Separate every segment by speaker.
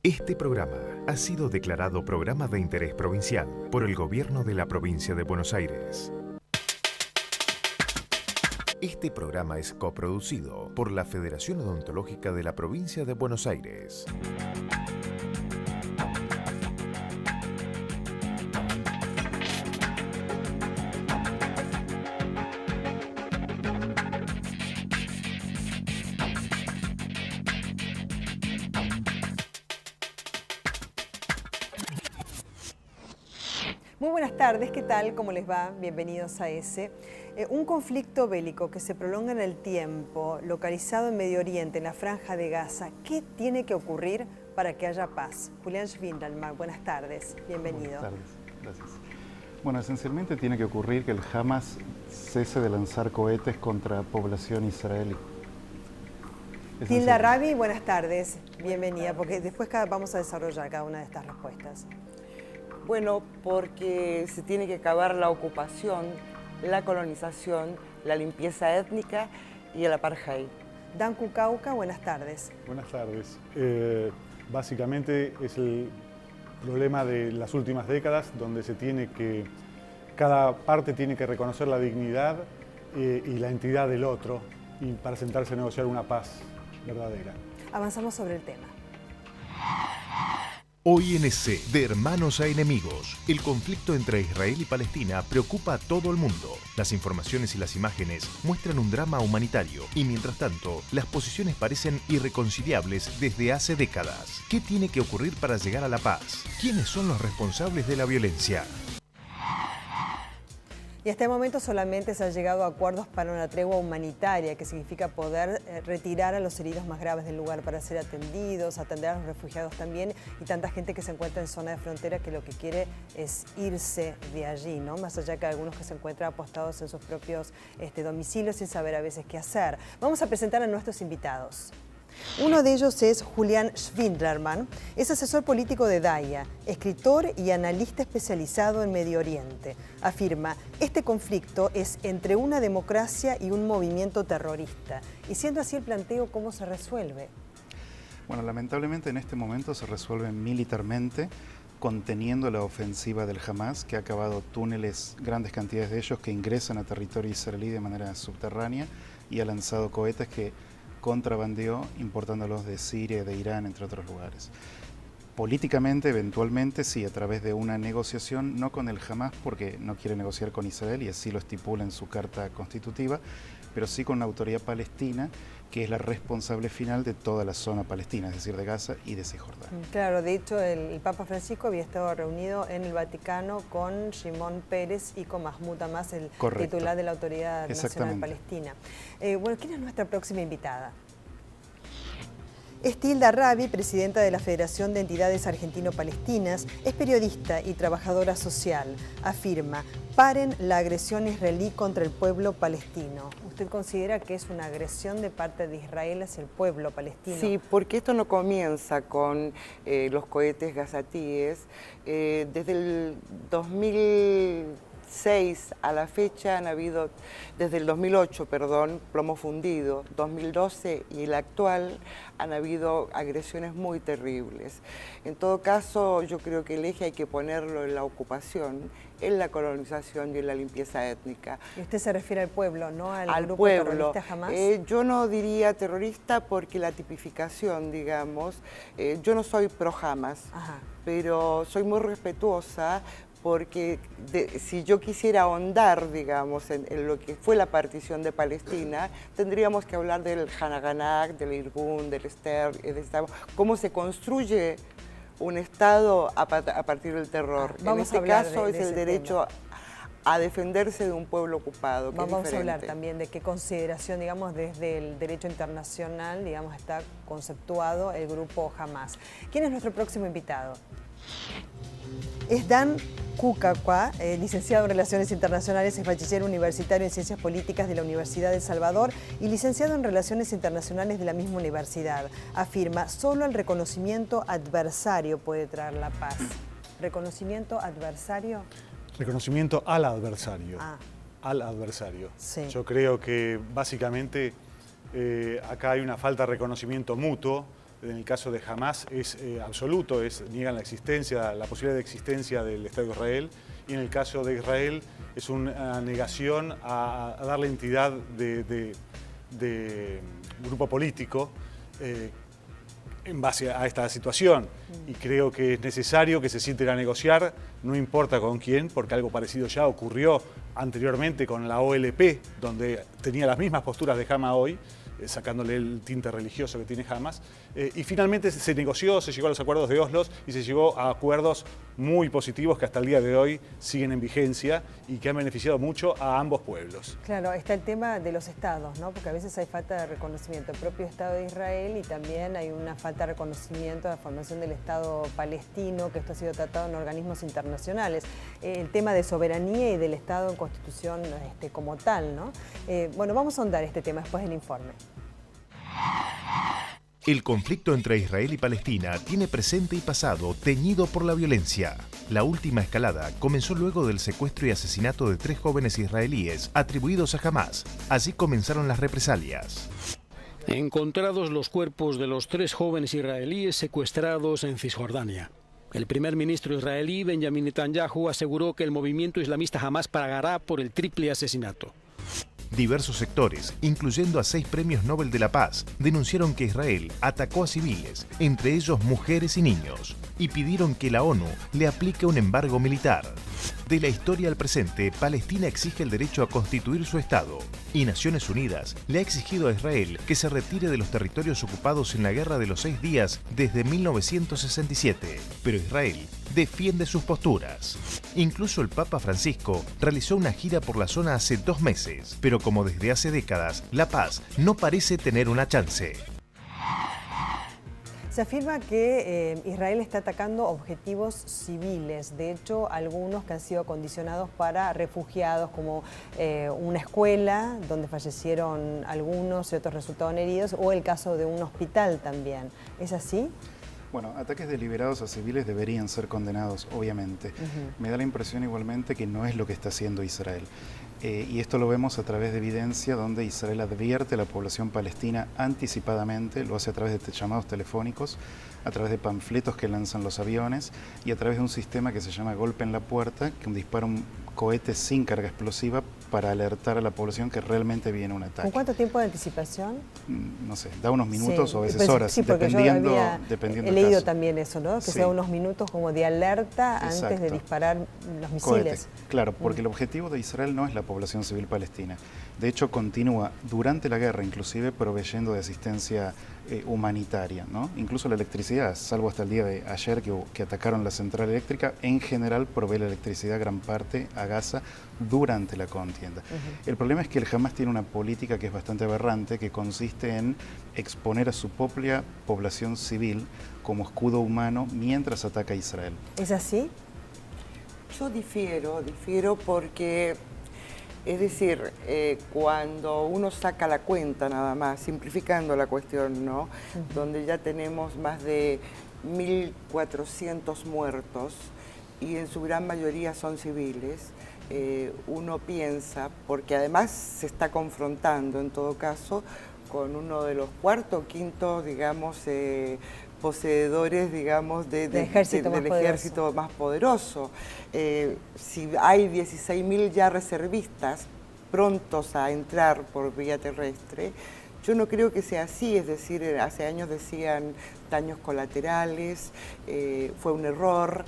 Speaker 1: Este programa ha sido declarado Programa de Interés Provincial por el Gobierno de la Provincia de Buenos Aires. Este programa es coproducido por la Federación Odontológica de la Provincia de Buenos Aires.
Speaker 2: Muy buenas tardes, ¿qué tal? ¿Cómo les va? Bienvenidos a ese. Un conflicto bélico que se prolonga en el tiempo, localizado en Medio Oriente, en la Franja de Gaza. ¿Qué tiene que ocurrir para que haya paz? Julián Schwindelman, buenas tardes, bienvenido.
Speaker 3: Buenas tardes, gracias. Bueno, esencialmente tiene que ocurrir que el Hamas cese de lanzar cohetes contra población israelí.
Speaker 2: Tilda Rabi, buenas tardes, bienvenida, porque después vamos a desarrollar cada una de estas respuestas.
Speaker 4: Bueno, porque se tiene que acabar la ocupación, la colonización, la limpieza étnica y el apartheid.
Speaker 2: Dan Cucauca, buenas tardes.
Speaker 5: Buenas tardes. Básicamente es el problema de las últimas décadas, donde cada parte tiene que reconocer la dignidad y la entidad del otro, y para sentarse a negociar una paz verdadera. Avanzamos
Speaker 2: sobre el tema.
Speaker 1: Hoy en ESE, de hermanos a enemigos, el conflicto entre Israel y Palestina preocupa a todo el mundo. Las informaciones y las imágenes muestran un drama humanitario y, mientras tanto, las posiciones parecen irreconciliables desde hace décadas. ¿Qué tiene que ocurrir para llegar a la paz? ¿Quiénes son los responsables de la violencia?
Speaker 2: Y hasta el momento solamente se ha llegado a acuerdos para una tregua humanitaria, que significa poder retirar a los heridos más graves del lugar para ser atendidos, atender a los refugiados también, y tanta gente que se encuentra en zona de frontera que lo que quiere es irse de allí, ¿no? Más allá que algunos que se encuentran apostados en sus propios domicilios sin saber a veces qué hacer. Vamos a presentar a nuestros invitados. Uno de ellos es Julián Schwindelman, es asesor político de DAIA, escritor y analista especializado en Medio Oriente. Afirma, este conflicto es entre una democracia y un movimiento terrorista. Y siendo así el planteo, ¿cómo se resuelve?
Speaker 3: Bueno, lamentablemente en este momento se resuelve militarmente, conteniendo la ofensiva del Hamas, que ha acabado túneles, grandes cantidades de ellos, que ingresan a territorio israelí de manera subterránea, y ha lanzado cohetes que contrabandeó importándolos de Siria y de Irán, entre otros lugares. Políticamente, eventualmente, sí, a través de una negociación, no con el Hamas, porque no quiere negociar con Israel y así lo estipula en su carta constitutiva, pero sí con la autoridad palestina, que es la responsable final de toda la zona palestina, es decir, de Gaza y de Cisjordania.
Speaker 2: Claro, de hecho el Papa Francisco había estado reunido en el Vaticano con Shimon Peres y con Mahmoud Abbas, el titular de la Autoridad Nacional Palestina. Bueno, ¿quién es nuestra próxima invitada? Es Tilda Rabi, presidenta de la Federación de Entidades Argentino-Palestinas, es periodista y trabajadora social. Afirma, paren la agresión israelí contra el pueblo palestino. ¿Usted considera que es una agresión de parte de Israel hacia el pueblo palestino?
Speaker 4: Sí, porque esto no comienza con los cohetes gazatíes. Desde el 2006 a la fecha han habido, desde el 2008, plomo fundido, 2012 y el actual, han habido agresiones muy terribles. En todo caso, yo creo que el eje hay que ponerlo en la ocupación, en la colonización y en la limpieza étnica.
Speaker 2: Y usted se refiere al pueblo, ¿no? Al grupo
Speaker 4: pueblo.
Speaker 2: Terrorista Hamas.
Speaker 4: Yo no diría terrorista porque la tipificación, digamos, yo no soy pro Hamas, pero soy muy respetuosa, porque si yo quisiera ahondar, digamos, en lo que fue la partición de Palestina, tendríamos que hablar del Hanaganak, del Irgun, del Esther, cómo se construye un Estado a partir del terror. En este caso es el derecho a defenderse de un pueblo ocupado.
Speaker 2: Vamos a hablar también de qué consideración, digamos, desde el derecho internacional, digamos, está conceptuado el grupo Hamas. ¿Quién es nuestro próximo invitado? Es Dan Cucauca, licenciado en Relaciones Internacionales, es bachiller universitario en Ciencias Políticas de la Universidad de El Salvador y licenciado en Relaciones Internacionales de la misma universidad. Afirma, solo el reconocimiento adversario puede traer la paz. ¿Reconocimiento adversario?
Speaker 5: Reconocimiento al adversario. Al adversario.
Speaker 2: Sí.
Speaker 5: Yo creo que básicamente acá hay una falta de reconocimiento mutuo en el caso de Hamás es absoluto, niegan la posibilidad de existencia del Estado de Israel, y en el caso de Israel es una negación a darle entidad de grupo político en base a esta situación. Y creo que es necesario que se sienten a negociar, no importa con quién, porque algo parecido ya ocurrió anteriormente con la OLP, donde tenía las mismas posturas de Hamás hoy, sacándole el tinte religioso que tiene Hamás, y finalmente se negoció, se llegó a los acuerdos de Oslo y se llegó a acuerdos muy positivos que hasta el día de hoy siguen en vigencia y que han beneficiado mucho a ambos pueblos.
Speaker 2: Claro, está el tema de los estados, ¿no? Porque a veces hay falta de reconocimiento del propio Estado de Israel y también hay una falta de reconocimiento de la formación del Estado palestino, que esto ha sido tratado en organismos internacionales. El tema de soberanía y del Estado en constitución como tal, ¿no? Bueno, vamos a ahondar este tema después del informe.
Speaker 1: El conflicto entre Israel y Palestina tiene presente y pasado teñido por la violencia. La última escalada comenzó luego del secuestro y asesinato de 3 jóvenes israelíes atribuidos a Hamás. Así comenzaron las represalias.
Speaker 6: Encontrados los cuerpos de los 3 jóvenes israelíes secuestrados en Cisjordania. El primer ministro israelí, Benjamin Netanyahu, aseguró que el movimiento islamista Hamás pagará por el triple asesinato.
Speaker 1: Diversos sectores, incluyendo a 6 premios Nobel de la Paz, denunciaron que Israel atacó a civiles, entre ellos mujeres y niños, y pidieron que la ONU le aplique un embargo militar. De la historia al presente, Palestina exige el derecho a constituir su Estado, y Naciones Unidas le ha exigido a Israel que se retire de los territorios ocupados en la Guerra de los 6 días desde 1967, pero Israel defiende sus posturas. Incluso el Papa Francisco realizó una gira por la zona hace 2 meses, pero como desde hace décadas, la paz no parece tener una chance.
Speaker 2: Se afirma que Israel está atacando objetivos civiles, de hecho algunos que han sido condicionados para refugiados, como una escuela donde fallecieron algunos y otros resultaron heridos, o el caso de un hospital también. ¿Es así?
Speaker 3: Bueno, ataques deliberados a civiles deberían ser condenados, obviamente. Me da la impresión igualmente que no es lo que está haciendo Israel. Y esto lo vemos a través de evidencia donde Israel advierte a la población palestina anticipadamente, lo hace a través de llamados telefónicos, a través de panfletos que lanzan los aviones y a través de un sistema que se llama golpe en la puerta, que dispara un cohete sin carga explosiva para alertar a la población que realmente viene un ataque.
Speaker 2: ¿Con cuánto tiempo de anticipación?
Speaker 3: No sé, da unos minutos o a veces
Speaker 2: pues,
Speaker 3: horas,
Speaker 2: sí,
Speaker 3: dependiendo
Speaker 2: he leído
Speaker 3: del caso.
Speaker 2: También eso, ¿no? Que sea unos minutos como de alerta antes de disparar los misiles.
Speaker 3: Cohete. Claro, porque el objetivo de Israel no es la población civil palestina. De hecho, continúa durante la guerra, inclusive proveyendo de asistencia humanitaria, ¿no? Incluso la electricidad, salvo hasta el día de ayer que atacaron la central eléctrica, en general provee la electricidad gran parte a Gaza durante la contienda. El problema es que el Hamás tiene una política que es bastante aberrante, que consiste en exponer a su propia población civil como escudo humano mientras ataca a Israel.
Speaker 2: ¿Es así?
Speaker 4: Yo difiero porque, es decir, cuando uno saca la cuenta nada más, simplificando la cuestión, ¿no? Donde ya tenemos más de 1.400 muertos y en su gran mayoría son civiles, uno piensa, porque además se está confrontando en todo caso con uno de los cuarto o quinto, digamos, poseedores, digamos, del ejército más poderoso. Si hay 16.000 ya reservistas prontos a entrar por vía terrestre, yo no creo que sea así, es decir, hace años decían daños colaterales, fue un error.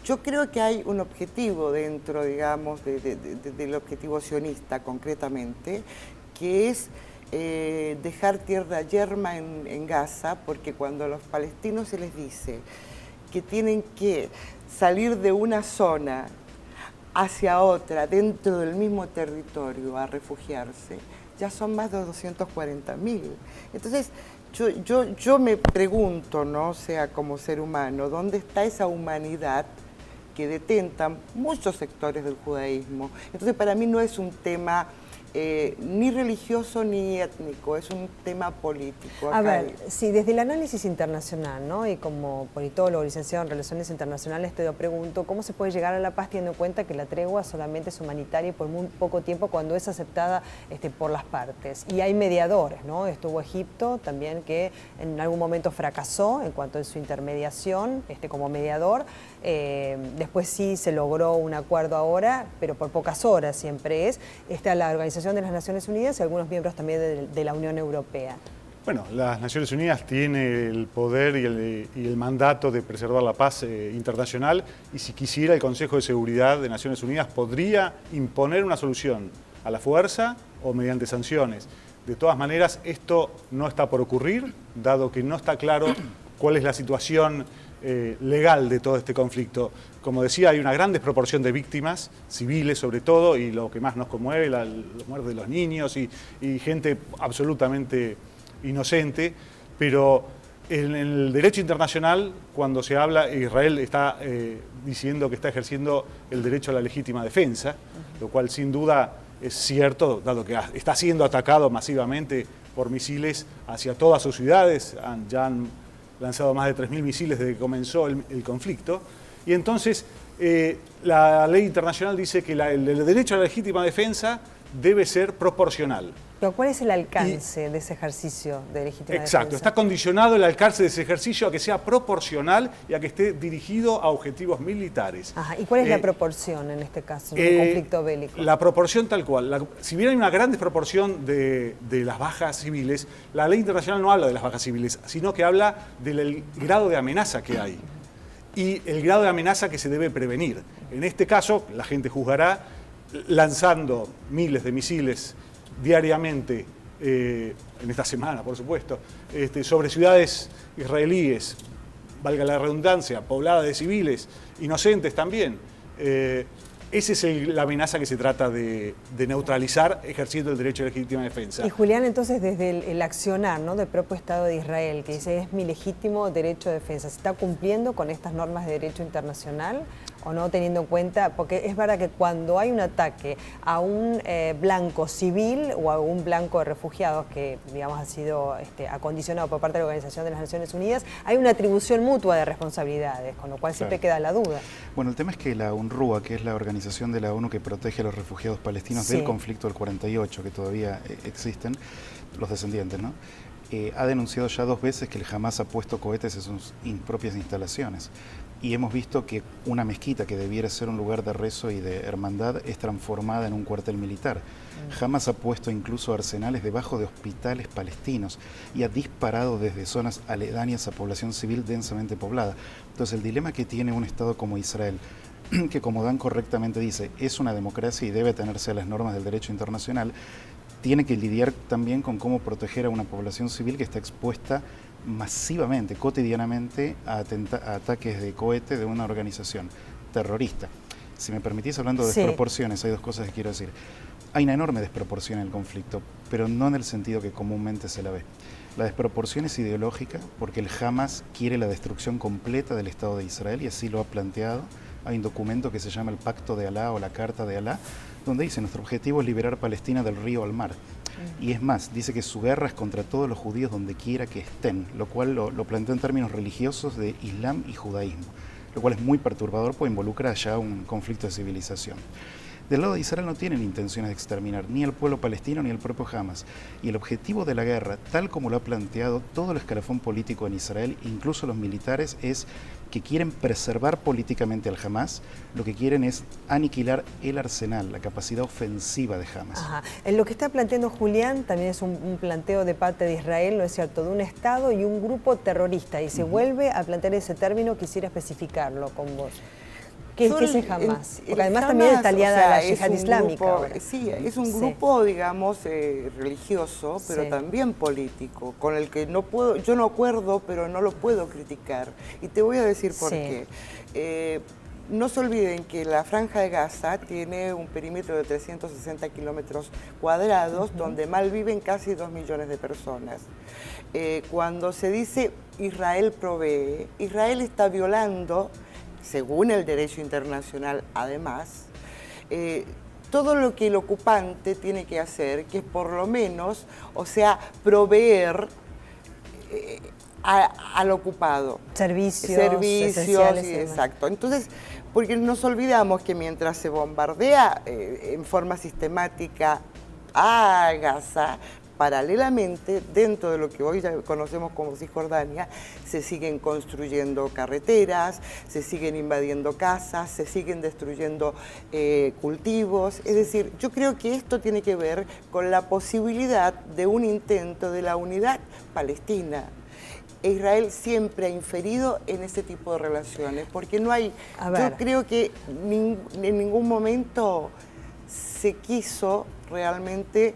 Speaker 4: Yo creo que hay un objetivo dentro, digamos, del objetivo sionista concretamente, que es dejar tierra yerma en Gaza, porque cuando a los palestinos se les dice que tienen que salir de una zona hacia otra, dentro del mismo territorio, a refugiarse, ya son más de 240.000. Entonces, yo me pregunto, ¿no? O sea, como ser humano, ¿dónde está esa humanidad que detentan muchos sectores del judaísmo? Entonces, para mí no es un tema ni religioso ni étnico, es un tema político.
Speaker 2: A ver, sí, desde el análisis internacional, ¿no? Y como politólogo, licenciado en Relaciones Internacionales, te lo pregunto, ¿cómo se puede llegar a la paz teniendo en cuenta que la tregua solamente es humanitaria y por muy poco tiempo cuando es aceptada por las partes? Y hay mediadores, ¿no? Estuvo Egipto también, que en algún momento fracasó en cuanto a su intermediación como mediador. Después sí se logró un acuerdo ahora, pero por pocas horas siempre es. Está la Organización de las Naciones Unidas y algunos miembros también de la Unión Europea.
Speaker 5: Bueno, las Naciones Unidas tiene el poder y el mandato de preservar la paz internacional, y si quisiera el Consejo de Seguridad de Naciones Unidas podría imponer una solución a la fuerza o mediante sanciones. De todas maneras, esto no está por ocurrir, dado que no está claro cuál es la situación legal de todo este conflicto. Como decía, hay una gran desproporción de víctimas, civiles sobre todo, y lo que más nos conmueve, la muerte de los niños y gente absolutamente inocente, pero en el derecho internacional, cuando se habla, Israel está diciendo que está ejerciendo el derecho a la legítima defensa, lo cual sin duda es cierto, dado que está siendo atacado masivamente por misiles hacia todas sus ciudades. Ya han lanzado más de 3.000 misiles desde que comenzó el conflicto. Y entonces la ley internacional dice que el derecho a la legítima defensa debe ser proporcional.
Speaker 2: Pero ¿cuál es el alcance de ese ejercicio de legítima defensa?
Speaker 5: Exacto, está condicionado el alcance de ese ejercicio a que sea proporcional y a que esté dirigido a objetivos militares.
Speaker 2: Ajá. ¿Y cuál es la proporción en este caso, en un conflicto bélico?
Speaker 5: La proporción tal cual. Si bien hay una gran desproporción de las bajas civiles, la ley internacional no habla de las bajas civiles, sino que habla del grado de amenaza que hay y el grado de amenaza que se debe prevenir. En este caso, la gente juzgará lanzando miles de misiles diariamente, en esta semana, por supuesto, sobre ciudades israelíes, valga la redundancia, pobladas de civiles, inocentes también. Esa es la amenaza que se trata de neutralizar ejerciendo el derecho a legítima defensa.
Speaker 2: Y Julián, entonces, desde el accionar, ¿no?, del propio Estado de Israel, que dice es mi legítimo derecho de defensa, ¿se está cumpliendo con estas normas de derecho internacional o no, teniendo en cuenta? Porque es verdad que cuando hay un ataque a un blanco civil o a un blanco de refugiados que, digamos, ha sido acondicionado por parte de la Organización de las Naciones Unidas, hay una atribución mutua de responsabilidades, con lo cual siempre queda la duda.
Speaker 3: Bueno, el tema es que la UNRWA, que es la organización de la ONU que protege a los refugiados palestinos del conflicto del 48, que todavía existen, los descendientes, ¿no? Ha denunciado ya 2 veces que el Hamas ha puesto cohetes en sus propias instalaciones. Y hemos visto que una mezquita que debiera ser un lugar de rezo y de hermandad es transformada en un cuartel militar. Hamas ha puesto incluso arsenales debajo de hospitales palestinos y ha disparado desde zonas aledañas a población civil densamente poblada. Entonces el dilema que tiene un Estado como Israel, que como Dan correctamente dice, es una democracia y debe atenerse a las normas del derecho internacional, tiene que lidiar también con cómo proteger a una población civil que está expuesta masivamente, cotidianamente, a ataques de cohete de una organización terrorista. Si me permitís, hablando de desproporciones, hay 2 cosas que quiero decir. Hay una enorme desproporción en el conflicto, pero no en el sentido que comúnmente se la ve. La desproporción es ideológica porque el Hamas quiere la destrucción completa del Estado de Israel y así lo ha planteado. Hay un documento que se llama el Pacto de Alá o la Carta de Alá, donde dice nuestro objetivo es liberar Palestina del río al mar. Y es más, dice que su guerra es contra todos los judíos donde quiera que estén, lo cual lo plantea en términos religiosos de Islam y judaísmo, lo cual es muy perturbador porque involucra ya un conflicto de civilización. Del lado de Israel no tienen intenciones de exterminar ni al pueblo palestino ni al propio Hamas. Y el objetivo de la guerra, tal como lo ha planteado todo el escalafón político en Israel, incluso los militares, es que quieren preservar políticamente al Hamas, lo que quieren es aniquilar el arsenal, la capacidad ofensiva de Hamas.
Speaker 2: Ajá. En lo que está planteando Julián también es un planteo de parte de Israel, ¿no es cierto?, de un Estado y un grupo terrorista, y se vuelve a plantear ese término, quisiera especificarlo con vos. ¿Qué es el Hamas? Porque además también está aliada a la yihad islámica.
Speaker 4: Sí, es un grupo, digamos, religioso, pero también político, con el que yo no acuerdo, pero no lo puedo criticar. Y te voy a decir por qué. No se olviden que la Franja de Gaza tiene un perímetro de 360 kilómetros cuadrados, donde malviven casi 2 millones de personas. Cuando se dice Israel provee, Israel está violando, según el derecho internacional además, todo lo que el ocupante tiene que hacer, que es por lo menos, o sea, proveer al ocupado.
Speaker 2: Servicios
Speaker 4: Exacto. Entonces, porque nos olvidamos que mientras se bombardea en forma sistemática a Gaza, paralelamente, dentro de lo que hoy ya conocemos como Cisjordania, se siguen construyendo carreteras, se siguen invadiendo casas, se siguen destruyendo cultivos. Es decir, yo creo que esto tiene que ver con la posibilidad de un intento de la unidad palestina. Israel siempre ha inferido en ese tipo de relaciones, porque no hay, yo creo que en ningún momento se quiso realmente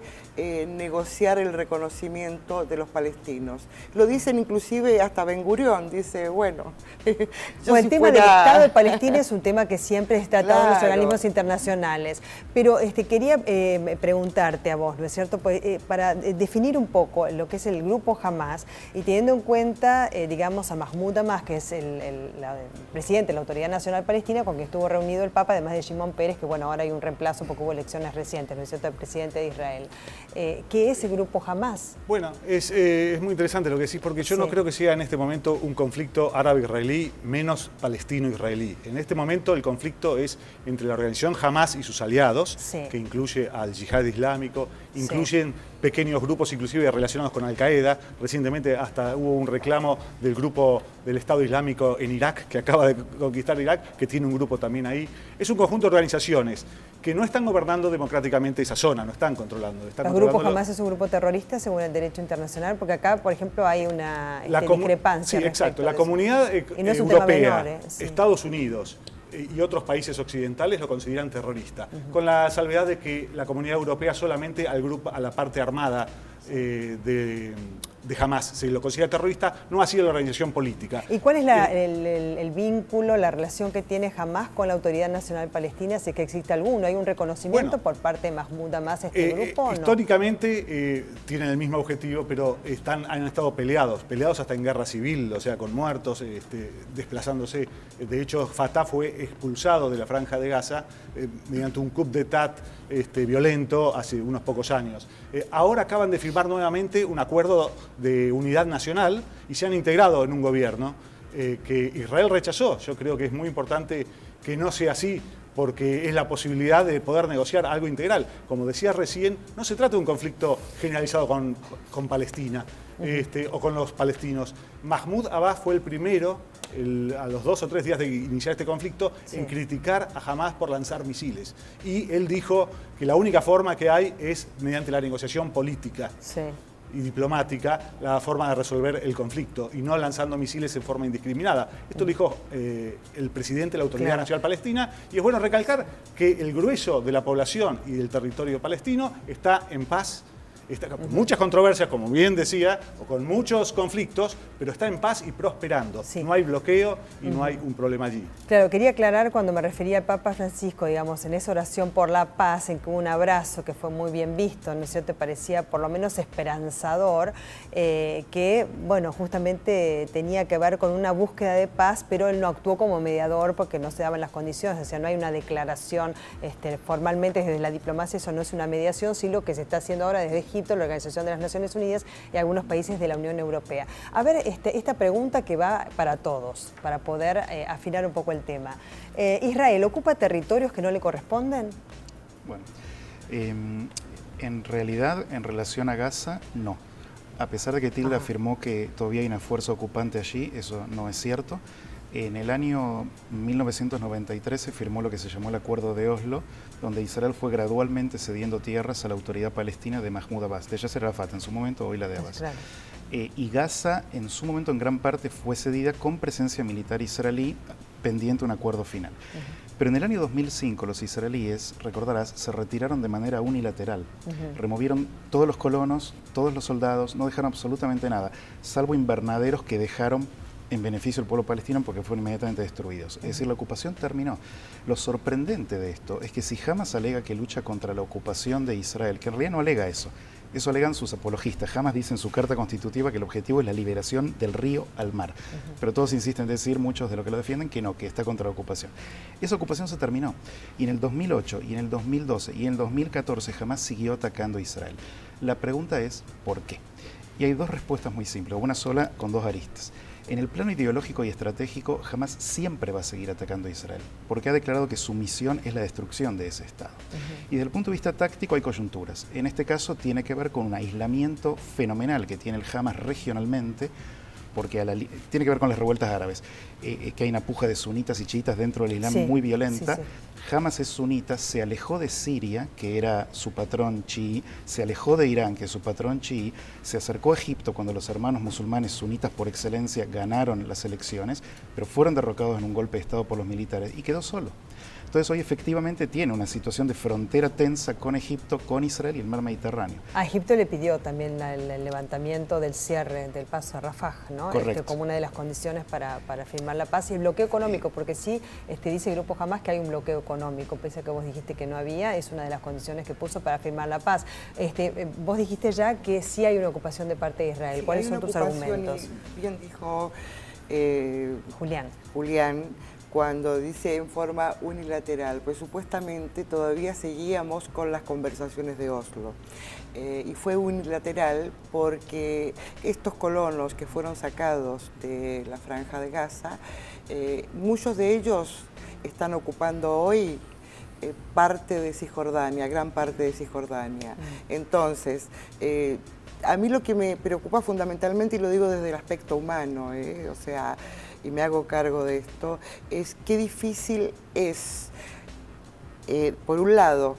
Speaker 4: negociar el reconocimiento de los palestinos. Lo dicen inclusive hasta Ben Gurión, dice, bueno...
Speaker 2: el tema del Estado de Palestina es un tema que siempre es tratado en los organismos internacionales, pero quería preguntarte a vos, ¿no es cierto? Para definir un poco lo que es el grupo Hamás y teniendo en cuenta, digamos, a Mahmoud Abbas, que es el presidente de la Autoridad Nacional Palestina, con quien estuvo reunido el Papa, además de Shimon Peres, que bueno, ahora hay un reemplazo porque hubo elecciones recientes, ¿no es cierto?, el presidente de Israel. ¿Qué es el grupo Hamás?
Speaker 5: Bueno, es muy interesante lo que decís, porque yo no creo que sea en este momento un conflicto árabe-israelí menos palestino-israelí. En este momento el conflicto es entre la organización Hamás y sus aliados, que incluye al Yihad Islámico, incluyen pequeños grupos inclusive relacionados con Al-Qaeda. Recientemente hasta hubo un reclamo del grupo del Estado Islámico en Irak, que acaba de conquistar Irak, que tiene un grupo también ahí. Es un conjunto de organizaciones que no están gobernando democráticamente esa zona, no están controlando.
Speaker 2: ¿El grupo Hamás es un grupo terrorista según el derecho internacional? Porque acá, por ejemplo, hay una discrepancia.
Speaker 5: Sí, exacto. La comunidad europea, Estados Unidos y otros países occidentales lo consideran terrorista, con la salvedad de que la comunidad europea solamente a la parte armada de Hamás se lo considera terrorista, no ha sido la organización política.
Speaker 2: ¿Y cuál es el vínculo, la relación que tiene Hamás con la Autoridad Nacional Palestina, si es que existe alguno? ¿Hay un reconocimiento por parte de Mahmoud Abbas a este grupo o no?
Speaker 5: Históricamente tienen el mismo objetivo, pero han estado peleados hasta en guerra civil, o sea, con muertos, desplazándose. De hecho, Fatah fue expulsado de la Franja de Gaza mediante un coup d'etat violento hace unos pocos años. Ahora acaban de firmar nuevamente un acuerdo de unidad nacional y se han integrado en un gobierno que Israel rechazó. Yo creo que es muy importante que no sea así, porque es la posibilidad de poder negociar algo integral. Como decía recién, no se trata de un conflicto generalizado con Palestina o con los palestinos. Mahmoud Abbas fue el primero, a los 2 o 3 días de iniciar este conflicto, en criticar a Hamás por lanzar misiles. Y él dijo que la única forma que hay es mediante la negociación política. Y diplomática, la forma de resolver el conflicto y no lanzando misiles en forma indiscriminada. Esto dijo el presidente de la Autoridad Nacional Palestina, y es bueno recalcar que el grueso de la población y del territorio palestino está en paz, está con muchas controversias, como bien decía, o con muchos conflictos, pero está en paz y prosperando. No hay bloqueo y no hay un problema allí.
Speaker 2: Claro, quería aclarar cuando me refería al Papa Francisco, digamos, en esa oración por la paz, en que hubo un abrazo que fue muy bien visto, ¿no es cierto? Parecía por lo menos esperanzador, que, bueno, justamente tenía que ver con una búsqueda de paz, pero él no actuó como mediador porque no se daban las condiciones, o sea, no hay una declaración formalmente desde la diplomacia, eso no es una mediación, sí lo que se está haciendo ahora desde Egipto, la Organización de las Naciones Unidas y algunos países de la Unión Europea. A ver, esta pregunta que va para todos, para poder afinar un poco el tema. ¿Israel ocupa territorios que no le corresponden?
Speaker 3: Bueno, en realidad, en relación a Gaza, no. A pesar de que Tilda afirmó que todavía hay una fuerza ocupante allí, eso no es cierto. En el año 1993 se firmó lo que se llamó el Acuerdo de Oslo, donde Israel fue gradualmente cediendo tierras a la autoridad palestina de Mahmoud Abbas, de Yasser Arafat en su momento, hoy la de Abbas.
Speaker 2: Claro.
Speaker 3: Y Gaza en su momento en gran parte fue cedida con presencia militar israelí pendiente un acuerdo final. Pero en el año 2005 los israelíes, recordarás, se retiraron de manera unilateral. Removieron todos los colonos, todos los soldados, no dejaron absolutamente nada, salvo invernaderos que dejaron en beneficio del pueblo palestino porque fueron inmediatamente destruidos. Es decir, la ocupación terminó. Lo sorprendente de esto es que si Hamás alega que lucha contra la ocupación de Israel, que en realidad no alega eso, Eso alegan sus apologistas. Jamás dice en su carta constitutiva que el objetivo es la liberación del río al mar. Pero todos insisten en decir, muchos de los que lo defienden, que no, que está contra la ocupación. Esa ocupación se terminó. Y en el 2008, y en el 2012, y en el 2014 Hamás siguió atacando a Israel. La pregunta es, ¿por qué? Y hay dos respuestas muy simples, una sola con dos aristas. En el plano ideológico y estratégico, Hamás siempre va a seguir atacando a Israel, porque ha declarado que su misión es la destrucción de ese Estado. Y desde el punto de vista táctico hay coyunturas. En este caso tiene que ver con un aislamiento fenomenal que tiene el Hamás regionalmente, porque tiene que ver con las revueltas árabes, que hay una puja de sunitas y chiitas dentro del Islam muy violenta. Hamás es sunita, se alejó de Siria, que era su patrón chií, se alejó de Irán, que es su patrón chií, se acercó a Egipto cuando los hermanos musulmanes sunitas por excelencia ganaron las elecciones, pero fueron derrocados en un golpe de Estado por los militares y quedó solo. Entonces hoy efectivamente tiene una situación de frontera tensa con Egipto, con Israel y el mar Mediterráneo.
Speaker 2: A Egipto le pidió también el levantamiento del cierre del paso a Rafah, ¿no? Como una de las condiciones para firmar la paz, y el bloqueo económico, porque sí dice el Grupo Hamás que hay un bloqueo económico, pese a que vos dijiste que no había, es una de las condiciones que puso para firmar la paz. Vos dijiste ya que sí hay una ocupación de parte de Israel.
Speaker 4: Sí,
Speaker 2: ¿cuáles son tus argumentos?
Speaker 4: Bien dijo
Speaker 2: Julián,
Speaker 4: cuando dice en forma unilateral, pues supuestamente todavía seguíamos con las conversaciones de Oslo. Y fue unilateral porque estos colonos que fueron sacados de la Franja de Gaza, muchos de ellos están ocupando hoy parte de Cisjordania, gran parte de Cisjordania. Entonces, a mí lo que me preocupa fundamentalmente, y lo digo desde el aspecto humano, o sea, y me hago cargo de esto, es qué difícil es, por un lado,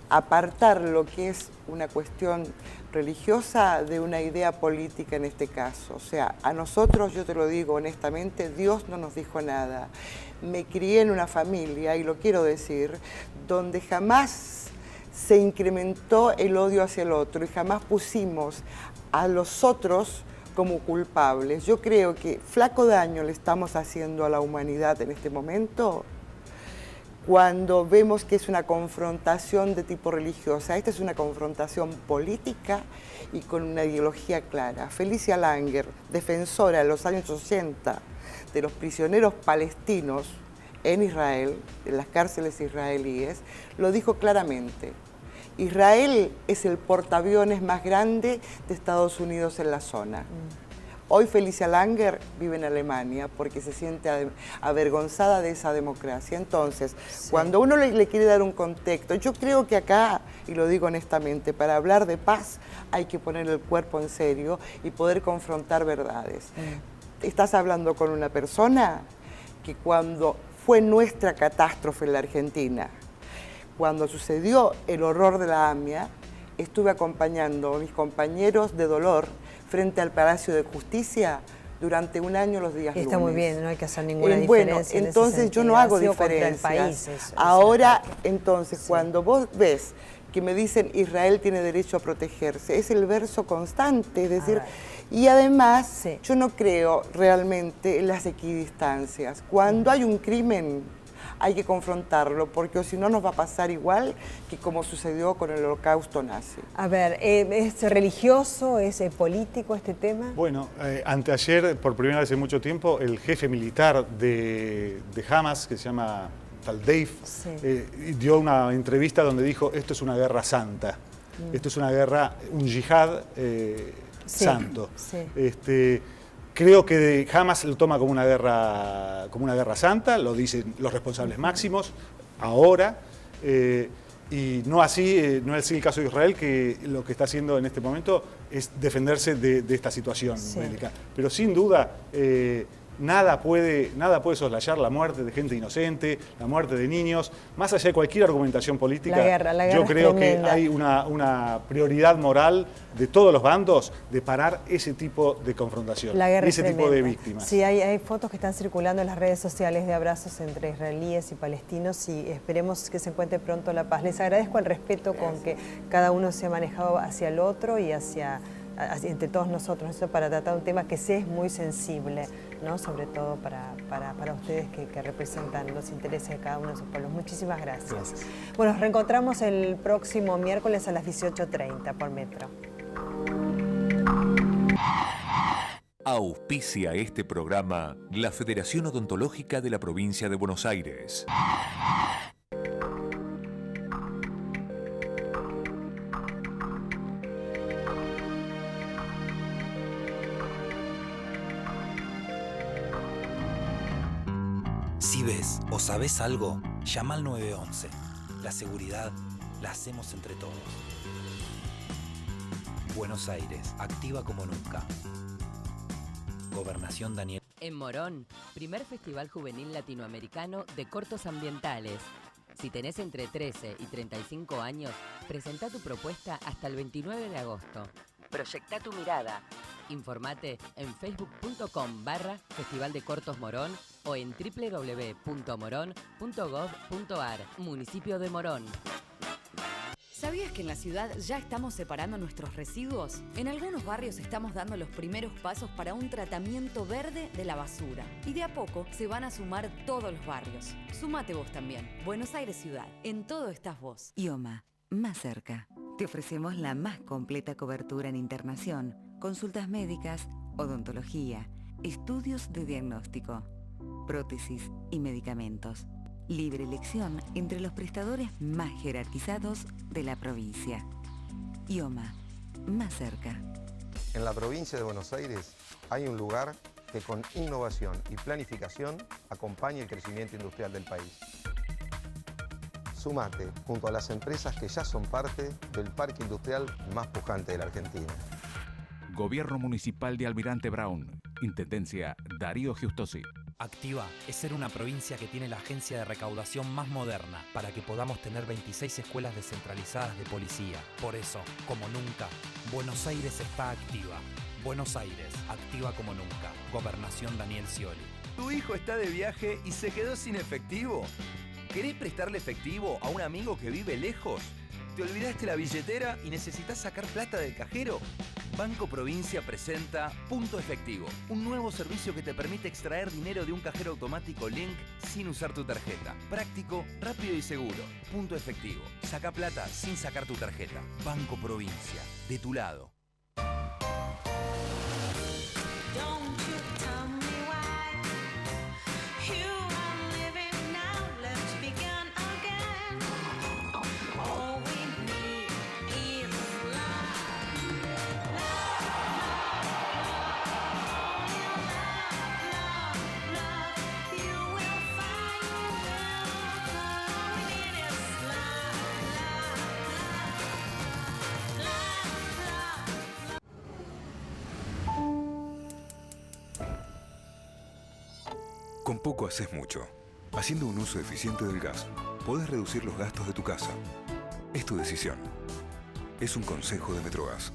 Speaker 4: apartar lo que es una cuestión religiosa de una idea política en este caso. O sea, a nosotros, yo te lo digo honestamente, Dios no nos dijo nada. Me crié en una familia, y lo quiero decir, donde jamás se incrementó el odio hacia el otro y jamás pusimos a los otros como culpables. Yo creo que flaco daño le estamos haciendo a la humanidad en este momento cuando vemos que es una confrontación de tipo religiosa. Esta es una confrontación política y con una ideología clara. Felicia Langer, defensora en los años 80 de los prisioneros palestinos en Israel, en las cárceles israelíes, lo dijo claramente. Israel es el portaaviones más grande de Estados Unidos en la zona. Hoy Felicia Langer vive en Alemania porque se siente avergonzada de esa democracia. Entonces, cuando uno le quiere dar un contexto, yo creo que acá, y lo digo honestamente, para hablar de paz hay que poner el cuerpo en serio y poder confrontar verdades. Estás hablando con una persona que cuando fue nuestra catástrofe en la Argentina, cuando sucedió el horror de la AMIA, estuve acompañando a mis compañeros de dolor frente al Palacio de Justicia durante un año los días lunes.
Speaker 2: Está muy bien, no hay que hacer ninguna diferencia.
Speaker 4: Bueno, entonces yo no hago diferencias. Ahora, entonces, cuando vos ves que me dicen Israel tiene derecho a protegerse, es el verso constante, es decir, y además yo no creo realmente en las equidistancias. Cuando hay un crimen, hay que confrontarlo, porque si no nos va a pasar igual que como sucedió con el Holocausto nazi.
Speaker 2: A ver, ¿es religioso, es político este tema?
Speaker 5: Bueno, anteayer, por primera vez en mucho tiempo, el jefe militar de Hamás, que se llama tal Dave, dio una entrevista donde dijo, esto es una guerra santa, esto es una guerra, un yihad santo. Creo que Hamás lo toma como una guerra santa, lo dicen los responsables máximos, ahora, y no así, no es el caso de Israel, que lo que está haciendo en este momento es defenderse de esta situación bélica. Pero sin duda, nada puede soslayar la muerte de gente inocente, la muerte de niños, más allá de cualquier argumentación política.
Speaker 2: La guerra
Speaker 5: yo creo que hay una prioridad moral de todos los bandos de parar ese tipo de confrontación, ese tipo de víctimas.
Speaker 2: Sí, hay fotos que están circulando en las redes sociales de abrazos entre israelíes y palestinos, y esperemos que se encuentre pronto la paz. Les agradezco el respeto con que cada uno se ha manejado hacia el otro y entre todos nosotros, eso para tratar un tema que sí es muy sensible. ¿no? Sobre todo para ustedes que representan los intereses de cada uno de sus pueblos. Muchísimas gracias.
Speaker 3: Gracias.
Speaker 2: Bueno, nos reencontramos el próximo miércoles a las 18:30 por Metro.
Speaker 7: Auspicia este programa la Federación Odontológica de la Provincia de Buenos Aires.
Speaker 8: Si ves o sabes algo, llama al 911. La seguridad la hacemos entre todos. Buenos Aires, activa como nunca. Gobernación Daniel.
Speaker 9: En Morón, primer Festival Juvenil Latinoamericano de Cortos Ambientales. Si tenés entre 13 y 35 años, presentá tu propuesta hasta el 29 de agosto. Proyectá tu mirada. Informate en facebook.com/Festival de Cortos Morón o en www.morón.gov.ar. Municipio de Morón.
Speaker 10: ¿Sabías que en la ciudad ya estamos separando nuestros residuos? En algunos barrios estamos dando los primeros pasos para un tratamiento verde de la basura. Y de a poco se van a sumar todos los barrios. Sumate vos también. Buenos Aires Ciudad. En todo estás vos.
Speaker 11: IOMA. Más cerca. Te ofrecemos la más completa cobertura en internación, consultas médicas, odontología, estudios de diagnóstico, prótesis y medicamentos. Libre elección entre los prestadores más jerarquizados de la provincia. IOMA, más cerca.
Speaker 12: En la provincia de Buenos Aires hay un lugar que con innovación y planificación acompaña el crecimiento industrial del país. Sumate junto a las empresas que ya son parte del parque industrial más pujante de la Argentina.
Speaker 13: Gobierno Municipal de Almirante Brown. Intendencia Darío Giustosi.
Speaker 8: Activa es ser una provincia que tiene la agencia de recaudación más moderna para que podamos tener 26 escuelas descentralizadas de policía. Por eso, como nunca, Buenos Aires está activa. Buenos Aires, activa como nunca. Gobernación Daniel Scioli.
Speaker 14: ¿Tu hijo está de viaje y se quedó sin efectivo? ¿Querés prestarle efectivo a un amigo que vive lejos? ¿Te olvidaste la billetera y necesitas sacar plata del cajero? Banco Provincia presenta Punto Efectivo, un nuevo servicio que te permite extraer dinero de un cajero automático Link sin usar tu tarjeta. Práctico, rápido y seguro. Punto Efectivo. Saca plata sin sacar tu tarjeta. Banco Provincia, de tu lado.
Speaker 15: Con poco haces mucho. Haciendo un uso eficiente del gas, podés reducir los gastos de tu casa. Es tu decisión. Es un consejo de Metrogas.